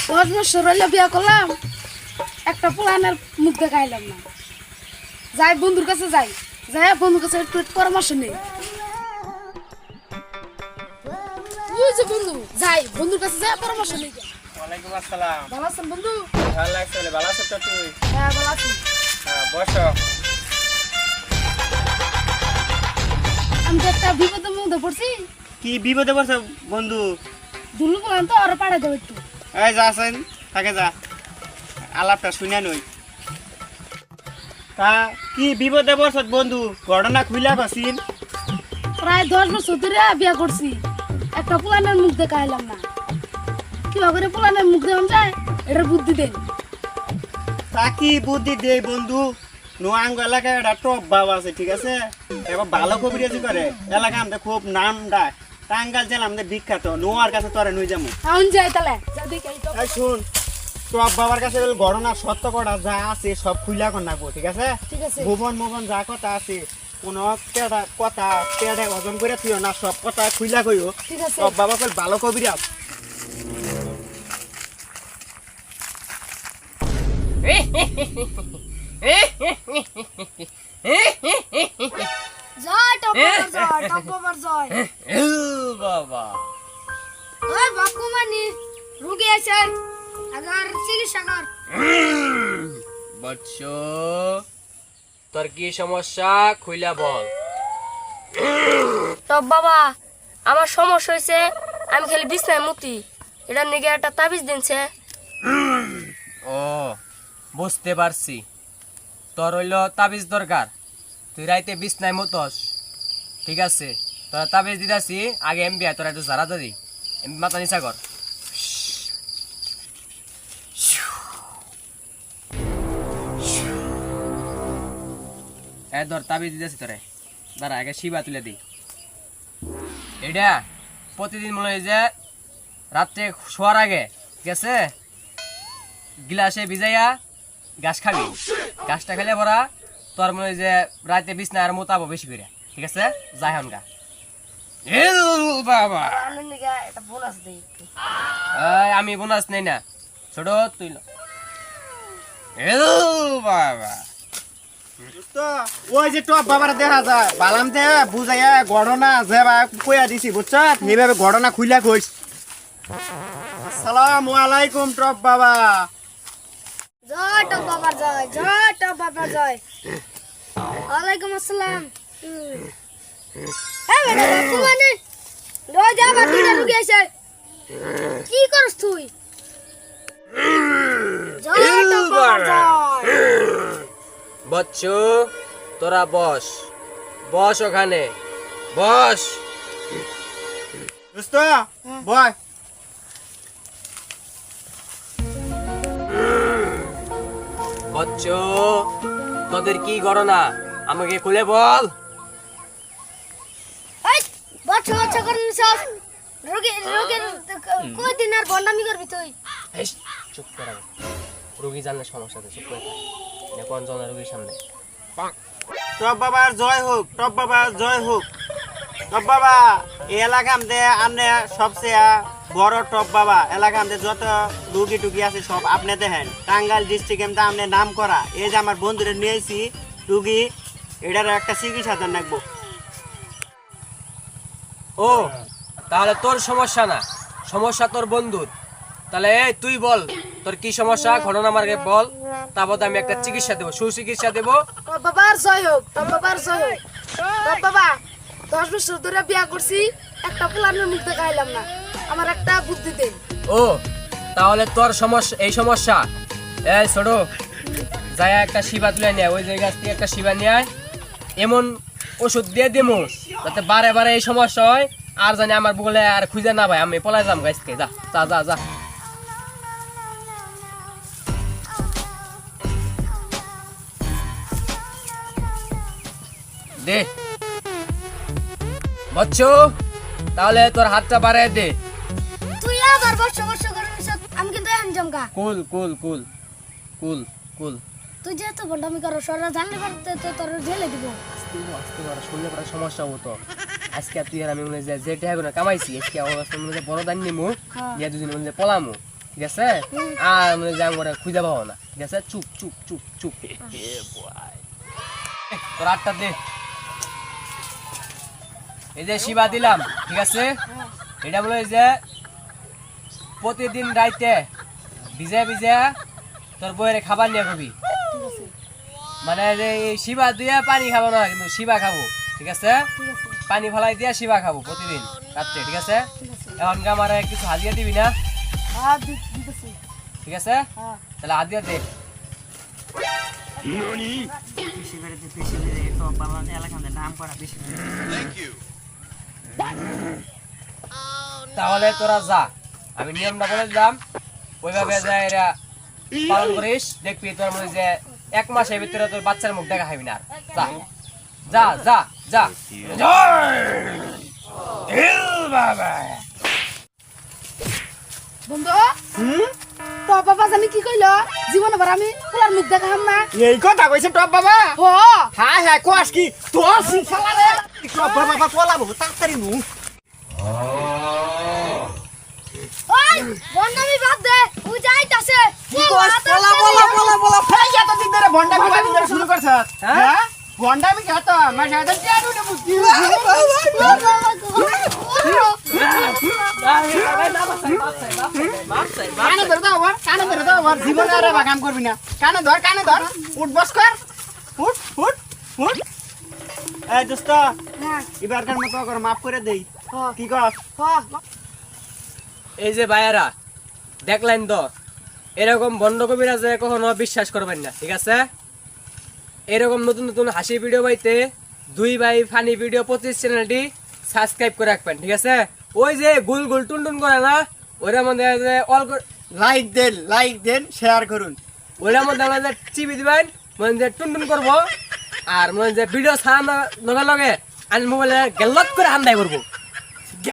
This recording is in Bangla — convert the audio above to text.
10 বছর হইলো বিয়া করলাম, একটা পুরানের মুখ দেখাইলাম না। যাই বন্ধুর কাছে যাই, বন্ধুর কাছে একটু পরামর্শ নেই। ওই যে বন্ধু, বন্ধুর কাছে পরামর্শ নেই। ওয়ালাইকুম আসসালাম। ভালো আছেন বন্ধু? ভালো লাগছে, ভালো আছো তো তুই? হ্যাঁ ভালো আছি। হ্যাঁ, বসো। আমি তো একটা বিপদের মধ্যে পড়ছি। কি বিপদে পড়ছো বন্ধু? দুলু বলেন তো, আরো পাড়া দেবো একটু। এই যা আছেন থাকে যা, আলাপটা শুনে নই। তা কি বিপদে পড়ছ বন্ধু? ঘটনা খুইলা কছিন। প্রায় 10 বছর ধরে বিয়া করছি, একটা পুরানের মুখ দেখাইলাম না। কিভাবে করে পুরানের মুখ দেওয়া যায়, এটা বুদ্ধি দেন। তা কি বুদ্ধি দেই বন্ধু? নোয়াঙ্গ এলাকায় একটা টপ বাবা আছে, ঠিক আছে? এবার ভালো কবিরাজি করে, এলাকা আমাদের খুব নাম ডাক। টাঙ্গাল জেলা আমাদের বিখ্যাত, নোয়ার কাছে তোরে নই যাবো। আউন যাই তাহলে, যা দেখি এই তো। এই শুন, টপ বাবার কাছে ঘটনা সত্য করা যা আছে সব খুইলা কর নাকবো, ঠিক আছে? ঠিক আছে। ভুবন মোবন যা কথা আছে, কোন কথা পেড়ে ওজন করে তুইও না, সব কথা খুইলা কইও। ঠিক আছে। টপ বাবা কল ভালো কবিরাজ। জয় টপ বাবার জয়, টপ বাবার জয়। বাবা ওই বাকুমানি রোগী আছে, আগার চিকিৎসা কর। বৎস, তোর কি সমস্যা খুইলা বল। টপ বাবা, আমার সমস্যা হয়েছে, আমি খালি বিছনায় মুতি, এটার নিগে একটা তাবিজ দিনছে। ও বুঝতে পারছি, তোর হইল তাবিজ দরকার, তুই রাইতে বিছনায় মতস, ঠিক আছে? তোরা তাবিজ দিদাছি, আগে এমবি তোরা একটু জারা দি, এমবি মাথা নিচা কর। ধর তাবিজ দিতেছি তোরে, দাঁড়া আগে শিবা তুলে দিই। এটা প্রতিদিন মনে হয় যে রাত্রে শোয়ার আগে, ঠিক আছে, গিলাসে ভিজাইয়া গাছ খাবি। গাছটা খেলে পরা তোর মনে হয় যে রাতে বিছনায় আর মোতাবো বেশি করে, ঠিক আছে? যাই হন গা। বাবা আমার নিগে একটা বোনাস দেই একটু। আমি বোনাস নেই না, ছোট তুই ল। বাবা ওই যে টপ বাবার দেখা যায়, বালাম দে বুঝাইয়া ঘটনা যে বা কইয়া দিছি, বুঝছ? এইভাবে ঘটনা খুইলা কইস। আসসালামু আলাইকুম টপ বাবা। জয় টপ বাবার জয়, জয় টপ বাবার জয়। ওয়ালাইকুম আসসালাম। এই বেটা বাকুমানি, লই যা বাটিটা রোগী আছে। কি করছ তুই? জয় টপ বাবার জয়। বচ্চু, তোরা বস, বস ওখানে, বস। দোস্ত বয়। বচ্চু, তোদের কি গণনা আমাকে খুলে বল। এই বাচ্চা বাচ্চা করে নিছস। রোগী কই দিন আর বন্ডামি করবি তুই? হেস, চুপ কর আগে। রোগী জানলে সমস্যা আছে, চুপ করে থাক। কোন জনের রোগীর সামনে। টপ বাবার জয় হোক, টপ বাবার জয় হোক। টপ বাবা, এই এলাকা আমাদের আপনি সবচেয়ে বড় টপ বাবা। এলাকা আমাদের যত রুগী টুগি আছে সব আপনি দেখেন। টাঙ্গাইল ডিস্ট্রিক্ট এমনি আপনি নাম করা। এই যে আমার বন্ধুরা নিয়েছি রুগী, এটার একটা চিকিৎসা দেন রাখবো। ও তাহলে তোর সমস্যা না, সমস্যা তোর বন্ধুর। তাহলে এই তুই বল, তোর কি সমস্যা, ঘটনা আমাকে বল, তারপর আমি একটা চিকিৎসা দেবো, সুচিকিৎসা দেবো। টপ বাবার জয় হোক, টপ বাবার জয় হোক। টপ বাবা, 10 বছর ধরে বিয়া করছি, একটা পুলানের মুখ দেখাইলাম না। আমার একটা বুদ্ধি দেন। ও তাহলে তোর সমস্যা এই সমস্যা। এই ছোট, যায় একটা শিবা তুলে নিয়ে ওই জায়গা থেকে একটা শিবা নিয়ে আয়, এমন ওষুধ দিয়ে দেবো যাতে বারে বারে এই সমস্যা হয়, আর জানি আমার বলে আর খুঁজে না ভাই, আমি পলাই যাম গাছকে। যা যা যা যা। দে বচ্চু, তাহলে তোর হাতটা বাড়ায় দে। তুই আবার বছর বছর করে নিছস, আমি কিন্তু এখন জমকা। কুল কুল কুল কুল কুল। তুই যেহেতু বন্ডামি করো, সররা জানলে পারতে তো তোর জেলে দিব। আসতে পারে, শুনলে পরে সমস্যা হতো। আজকে তুই আর আমি মনে যে টাকা কামাইছি, আজকে আমার মনে বড় দান নিমু, নিয়ে দুদিন মনে পলামু, ঠিক আছে আর মনে যাই করে খুঁজে পাবো না ঠিক আছে চুপ চুপ চুপ চুপ তোর আটটা দে এই যে শিবা দিলাম ঠিক আছে এটা বলে যে প্রতিদিন রাইতে ভিজে ভিজে তোর বইয়ের খাবার নিয়ে খাবি মানে যে এই শিবা দিয়ে পানি খাবো না কিন্তু শিবা খাবো ঠিক আছে পানি ফেলাই দিয়ে শিবা খাবো প্রতিদিন রাত্রে ঠিক আছে এখন আমার কিছু হাজিয়া দিবি না হ্যাঁ দিতেছি ঠিক আছে হ্যাঁ তাহলে হাজিয়া দে বেশি করে দে, বেশি করে দে, টপ বাবা এলাকা আমাদের নাম করা বেশি করে দে। তাহলে তোরা যা আমি নিয়মটা বলে দিলাম ওইভাবে যা এরা পালন করিস দেখবি তোর মধ্যে যে 1 মাসের ভিতরে তোর বাচ্চার মুখ দেখা খাবি না আর। যা যা যা যা বন্ধু টপ বাবা জানি কি কইলো জীবন ভর আমি পোলার মুখ দেখাম না এই কথা কইছে টপ বাবা হ হ্যাঁ হ্যাঁ কোয়াস কি তোর শিখালা রে টপ বাবা পলাবো তাড়াতাড়ি নু ওই বন্ডামি বাদ দে ও যাইতাছে পলা ফাই যা তো দিন ধরে ভন্ডামি বাবি ধরে শুরু করছ হ্যাঁ ভন্ডামি যা তো আমার সাথে টিয়ারু না বুঝি কানে ধরে দাও ওর জীবনে আর বাগান করবি না কানে ধর উঠ বস কর উঠ উঠ উঠ এই দোস্ত হ্যাঁ এবারকার মতো কর মাফ করে দেই হ্যাঁ কি কর হ্যাঁ এই যে ভাইয়ারা দেখলেন তো এরকম বন্ড কবিরাজে কখনো বিশ্বাস করবেন না ঠিক আছে এরকম নতুন নতুন হাসি ভিডিও পাইতে 2 ভাই ফানি ভিডিও 25 চ্যানেলটি সাবস্ক্রাইব করে রাখবেন ঠিক আছে ওই যে গুল গুল টুনটুন করে না ওইটার মধ্যে যে অল লাইক দেন শেয়ার করুন ওইটার মধ্যে আমরা যে চিবি দিবেন মনে যে টুনটুন করবো আর মনে যে ভিডিও ছাড়ানো লগে লগে আমি মোবাইলে গেলত করে হান্দাই করবো